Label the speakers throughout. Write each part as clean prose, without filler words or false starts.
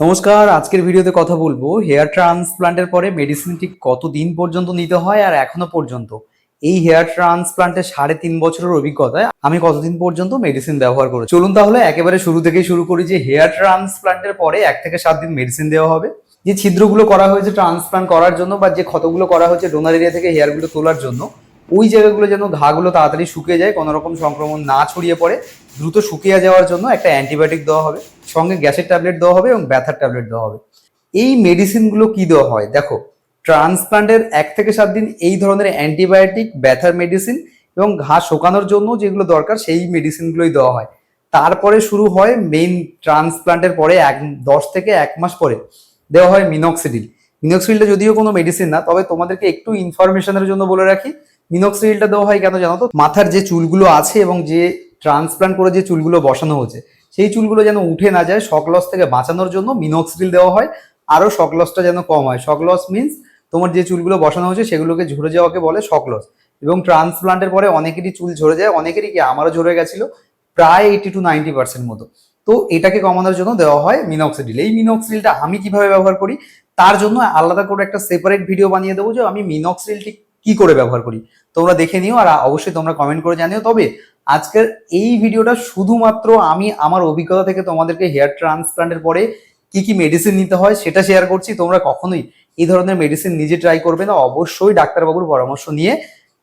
Speaker 1: নমস্কার, আজকের ভিডিওতে কথা বলবো হেয়ার ট্রান্সপ্লান্টের পরে মেডিসিন ঠিক কতদিন পর্যন্ত নিতে হয় আর এখনো পর্যন্ত এই হেয়ার ট্রান্সপ্লান্টের 3.5 বছরের অভিজ্ঞতায় আমি কতদিন পর্যন্ত মেডিসিন ব্যবহার করি। চলুন তাহলে একেবারে শুরু থেকেই শুরু করি যে হেয়ার ট্রান্সপ্লান্টের পরে 1 থেকে 7 দিন মেডিসিন দেওয়া হবে। যে ছিদ্রগুলো করা হয়েছে ট্রান্সপ্লান্ট করার জন্য বা যে ক্ষতগুলো করা হয়েছে ডোনার এরিয়া থেকে হেয়ারগুলো তোলার জন্য, ওই জায়গাগুলো যেন ঘাগুলো তাড়াতাড়ি শুকিয়ে যায়, কোনো রকম সংক্রমণ না ছড়িয়ে পড়ে, দ্রুত শুকিয়ে যাওয়ার জন্য একটা অ্যান্টিবায়োটিক দেওয়া হবে, সঙ্গে গ্যাসের ট্যাবলেট দেওয়া হবে এবং ব্যথার ট্যাবলেট দেওয়া হবে। এই মেডিসিনগুলো কি দেওয়া হয় দেখো, ট্রান্সপ্লান্টের 1 থেকে 7 দিন এই ধরনের অ্যান্টিবায়োটিক, ব্যথার মেডিসিন এবং ঘা শুকানোর জন্য যেগুলো দরকার সেই মেডিসিনগুলোই দেওয়া হয়। তারপরে শুরু হয় মেইন, ট্রান্সপ্লান্টের পরে 10 থেকে 1 মাস পরে দেওয়া হয় মিনক্সিডিল। মিনক্সিডিলটা যদিও কোনো মেডিসিন না, তবে তোমাদেরকে একটু ইনফরমেশনের জন্য বলে রাখি, মিনক্সিডিলটা দেওয়া হয় কেন জানো তো? মাথার যে চুলগুলো আছে এবং যে ট্রান্সপ্লান্ট করে যে চুলগুলো বসানো হচ্ছে সেই চুলগুলো যেন উঠে না যায়, শক লস থেকে বাঁচানোর জন্য মিনক্সিডিল দেওয়া হয়। আরো শক লসটা যেন কম হয়। শক লস মিনস তোমার যে চুলগুলো বসানো হচ্ছে সেগুলোকে ঝরে যাওয়াকে বলে শক লস। এবং ট্রান্সপ্লান্টের পরে অনেকেরই চুল ঝরে যায়, অনেকেরই কি আমারও ঝরে গেছিল, প্রায় 80 to 90% মতো। তো এটাকে কমানোর জন্য দেওয়া হয় মিনক্সিডিল। এই মিনক্সিডিলটা আমি কিভাবে ব্যবহার করি তার জন্য আলাদা করে একটা সেপারেট ভিডিও বানিয়ে দেবো যে আমি মিনক্সিডিল ঠিক কি করে ব্যবহার করি, তোমরা দেখে নিও আর অবশ্যই তোমরা কমেন্ট করে জানিও। তবে আজকের এই ভিডিওটা শুধুমাত্র আমি আমার অভিজ্ঞতা থেকে তোমাদেরকে হেয়ার ট্রান্সপ্লান্টের পরে কি কি মেডিসিন নিতে হয় সেটা শেয়ার করছি। তোমরা কখনোই এই ধরনের মেডিসিন নিজে ট্রাই করবে না, অবশ্যই ডাক্তারবাবুর পরামর্শ নিয়ে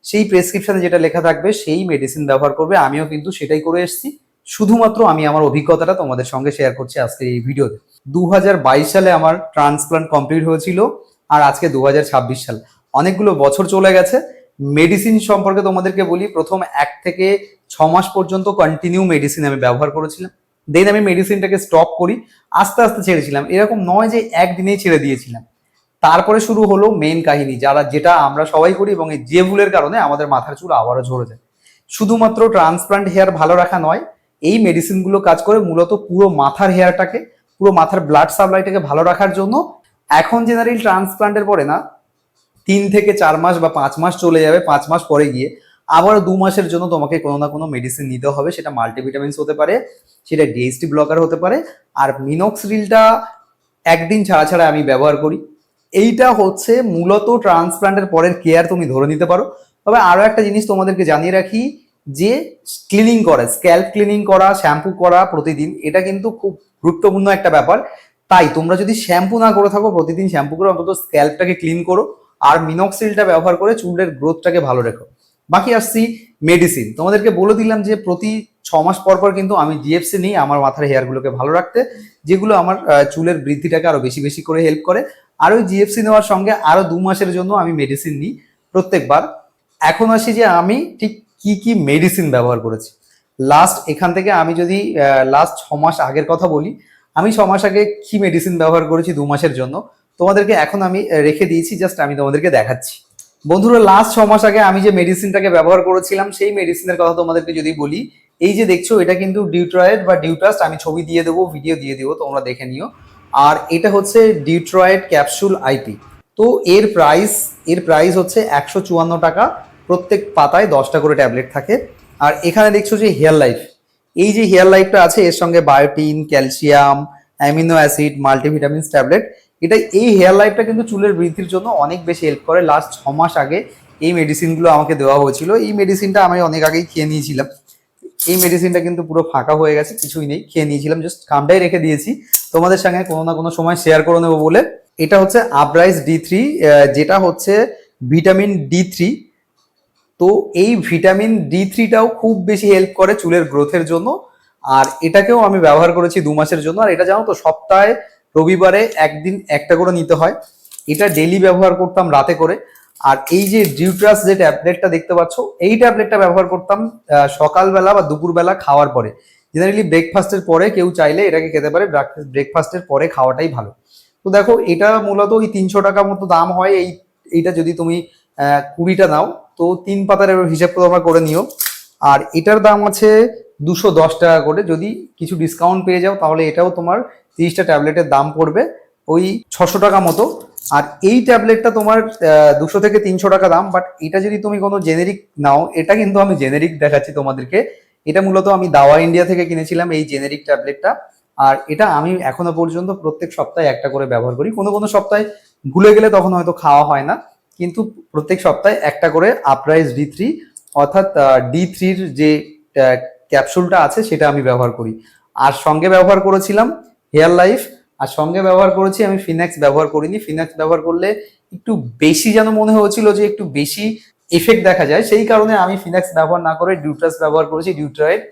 Speaker 1: সেই প্রেসক্রিপশনে যেটা লেখা থাকবে সেই মেডিসিন ব্যবহার করবে। আমিও কিন্তু সেটাই করে এসেছি। শুধুমাত্র আমি আমার অভিজ্ঞতাটা তোমাদের সঙ্গে শেয়ার করছি আজকের এই ভিডিওতে। 2022 সালে আমার ট্রান্সপ্লান্ট কমপ্লিট হয়েছিল আর আজকে 2026 সাল, অনেকগুলো বছর চলে গেছে। মেডিসিন সম্পর্কে তোমাদেরকে বলি, প্রথম 1 থেকে 6 মাস পর্যন্ত কন্টিনিউ মেডিসিন আমি ব্যবহার করেছিলাম। দেন আমি মেডিসিনটাকে স্টপ করি, আস্তে আস্তে ছেড়েছিলাম। এরকম নয় যে একদিনেই ছেড়ে দিয়েছিলাম। তারপরে শুরু হলো মেন কাহিনী, যেটা আমরা সবাই করি এবং এই যে ভুলের কারণে আমাদের মাথার চুল আবারও ঝরে যায়। শুধুমাত্র ট্রান্সপ্লান্ট হেয়ার ভালো রাখা নয়, এই মেডিসিনগুলো কাজ করে মূলত পুরো মাথার হেয়ারটাকে, পুরো মাথার ব্লাড সাপ্লাইটাকে ভালো রাখার জন্য। এখন জেনারেল ট্রান্সপ্লান্টের পরে না 3 থেকে 4 মাস বা 5 মাস চলে যাবে, 5 মাস পরে গিয়ে আবার 2 মাসের জন্য তোমাকে কোনো না কোনো মেডিসিন নিতে হবে। সেটা মাল্টিভিটামিনস হতে পারে, সেটা ডিএসটি ব্লকার হতে পারে। আর মিনক্সিডিলটা একদিন ছাড়া ছাড়া আমি ব্যবহার করি। এইটা হচ্ছে মূলত ট্রান্সপ্লান্টের পরের কেয়ার, তুমি ধরে নিতে পারো। তবে আরো একটা জিনিস তোমাদেরকে জানিয়ে রাখি, যে ক্লিনিং করা, স্ক্যাল্প ক্লিনিং করা, শ্যাম্পু করা প্রতিদিন, এটা কিন্তু খুব গুরুত্বপূর্ণ একটা ব্যাপার। তাই তোমরা যদি শ্যাম্পু না করে থাকো, প্রতিদিন শ্যাম্পু করে অন্তত স্ক্যাল্পটাকে ক্লিন করো আর মিনক্সিডিলটা ব্যবহার করে চুলের গ্রোথটাকে ভালো রেখো। বাকি আসছি মেডিসিন। তোমাদেরকে বলে দিলাম যে প্রতি 6 মাস পর পর কিন্তু আমি জিএফসি নিই আমার মাথার হেয়ারগুলোকে ভালো রাখতে, যেগুলো আমার চুলের বৃদ্ধিটাকে আরো বেশি বেশি করে হেল্প করে। আর ওই জিএফসি নেওয়ার সঙ্গে আরো 2 মাসের জন্য আমি মেডিসিন নিই প্রত্যেকবার। এখন আসি যে আমি ঠিক কি কি মেডিসিন ব্যবহার করেছি এখান থেকে। আমি যদি লাস্ট 6 মাস আগের কথা বলি, আমি 6 মাস আগে কি মেডিসিন ব্যবহার করেছি 2 মাসের জন্য, তোমাদেরকে এখন আমি রেখে দিয়েছি, জাস্ট আমি তোমাদেরকে দেখাচ্ছি। বন্ধুরা, লাস্ট 6 মাস আগে আমি যে মেডিসিনটাকে ব্যবহার করেছিলাম সেই মেডিসিনের কথা তোমাদেরকে যদি বলি, এই যে দেখছো এটা কিন্তু ডিউট্রয়েড বা ডিউটাস্ট, আমি ছবি দিয়ে দেবো, ভিডিও দিয়ে দেবো, তোমরা দেখে নিও। আর এটা হচ্ছে ডিউট্রয়েড ক্যাপসুল আইপি। তো এর প্রাইস হচ্ছে 154 টাকা। প্রত্যেক পাতায় 10টা করে ট্যাবলেট থাকে। আর এখানে দেখছো যে হেয়ার লাইফ, এই যে হেয়ার লাইফটা আছে এর সঙ্গে বায়োটিন, calcium, amino acid, multivitamins tablet. এই হেয়ার লাইফটা কিন্তু চুলের বৃদ্ধির জন্য অনেক বেশি হেল্প করে। লাস্ট 6 মাস আগে এই মেডিসিনগুলো আমাকে দেওয়া হয়েছিল। এই মেডিসিনটা আমি অনেক আগেই খেয়ে নিয়েছিলাম। এই মেডিসিনটা কিন্তু পুরো ফাঁকা হয়ে গেছে, কিছুই নেই, খেয়ে নিয়েছিলাম, জাস্ট কামটাই রেখে দিয়েছি। তোমাদের সঙ্গে কোনো না কোনো সময় শেয়ার করে নেবো বলে। এটা হচ্ছে আপরাইজ D3, যেটা হচ্ছে ভিটামিন D3। তো এই ভিটামিন D3টাও খুব বেশি হেল্প করে চুলের গ্রোথের জন্য। আর এটাকেও আমি ব্যবহার করেছি 2 মাসের জন্য। আর এটা জানো তো, সপ্তাহে রবিবারে একদিন একটা করে নিতে হয়। এটা ডেলি ব্যবহার করতাম রাতে করে। আর এই যে ডিউট্রাস যে ট্যাবলেটটা দেখতে পাচ্ছ, এই ট্যাবলেটটা ব্যবহার করতাম সকালবেলা বা দুপুরবেলা খাওয়ার পরে। জেনারেলি ব্রেকফাস্টের পরে কেউ চাইলে এটাকে খেতে পারে, ব্রেকফাস্টের পরে খাওয়াটাই ভালো। তো দেখো, এটা মূলত ওই 300 টাকা মতো দাম হয়। এইটা যদি তুমি 20টা নাও, তো 3 পাতার হিসাব তোমরা করে নিও। আর এটার দাম আছে 210 টাকা করে। যদি কিছু ডিসকাউন্ট পেয়ে যাও তাহলে এটাও তোমার 30টা ট্যাবলেটের দাম পড়বে ওই 600 টাকা মতো। আর এই ট্যাবলেটটা তোমার 200 থেকে 300 টাকা দাম। বাট এটা যদি তুমি কোনো জেনেরিক নাও, এটা কিন্তু আমি জেনেরিক দেখাচ্ছি তোমাদেরকে। এটা মূলত আমি দাওয়া ইন্ডিয়া থেকে কিনেছিলাম এই জেনেরিক ট্যাবলেটটা। আর এটা আমি এখনো পর্যন্ত প্রত্যেক সপ্তাহে একটা করে ব্যবহার করি। কোনো কোনো সপ্তাহে ভুলে গেলে তখন হয়তো খাওয়া হয় না, কিন্তু প্রত্যেক সপ্তাহে একটা করে আপরাইজ D3 অর্থাৎ D3-র যে ক্যাপসুলটা আছে সেটা আমি ব্যবহার করি। আর সঙ্গে ব্যবহার করেছিলাম হেয়ার লাইফ, আর সঙ্গে ব্যবহার করেছি আমি ফিনাক্স ব্যবহার করিনি। ফিনাক্স ব্যবহার করলে একটু বেশি যেন মনে হয়েছিল যে একটু বেশি এফেক্ট দেখা যায়, সেই কারণে আমি ফিনাক্স ব্যবহার না করে ডিউট্রাস ব্যবহার করেছি, ডিউট্রাইড।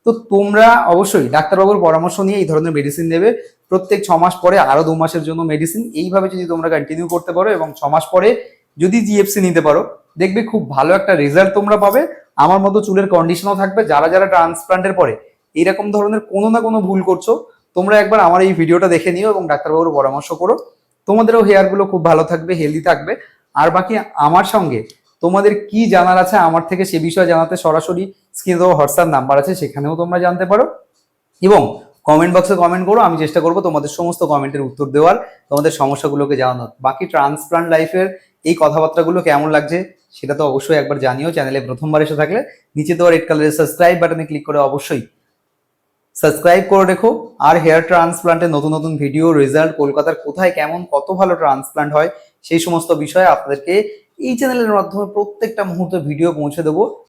Speaker 1: তো তোমরা অবশ্যই ডাক্তারবাবুর পরামর্শ নিয়ে এই ধরনের মেডিসিন নেবে। প্রত্যেক 6 মাস পরে আরো 2 মাসের জন্য মেডিসিন, এইভাবে যদি তোমরা কন্টিনিউ করতে পারো এবং 6 মাস পরে যদি জিএফসি নিতে পারো, দেখবে খুব ভালো একটা রেজাল্ট তোমরা পাবে। আমার মতো চুলের কন্ডিশনও থাকবে। যারা যারা ট্রান্সপ্লান্টের পরে এইরকম ধরনের কোনো না কোনো ভুল করছো, তোমরা একবার আমার এই ভিডিওটা দেখে নিও এবং ডাক্তারবাবুর পরামর্শ করো। তোমাদেরও হেয়ার গুলো খুব ভালো থাকবে, হেলদি থাকবে। আর বাকি আমার সঙ্গে তোমাদের কি জানার আছে আমার থেকে সে বিষয়ে জানাতে সরাসরি স্ক্রিনে দেওয়া হোয়াটসঅ্যাপ নাম্বার আছে, সেখানেও তোমরা জানতে পারো। এবং কমেন্ট বক্সে কমেন্ট করো, আমি চেষ্টা করবো তোমাদের সমস্ত কমেন্টের উত্তর দেওয়ার, তোমাদের সমস্যাগুলোকে জানানোর। বাকি ট্রান্সপ্লান্ট লাইফের এই কথাবার্তাগুলো কেমন লাগছে সেটা তো অবশ্যই একবার জানিও। চ্যানেলে প্রথমবার এসে থাকলে নিচে দেওয়া রেড কালারের সাবস্ক্রাইব বাটনে ক্লিক করে অবশ্যই সাবস্ক্রাইব করে রেখো। আর হেয়ার ট্রান্সপ্লান্টের নতুন নতুন ভিডিও, রেজাল্ট, কলকাতার কোথায় কেমন কত ভালো ট্রান্সপ্লান্ট হয় সেই সমস্ত বিষয়ে আপনাদেরকে এই চ্যানেলের মাধ্যমে প্রত্যেকটা মুহূর্তে ভিডিও পৌঁছে দেবো।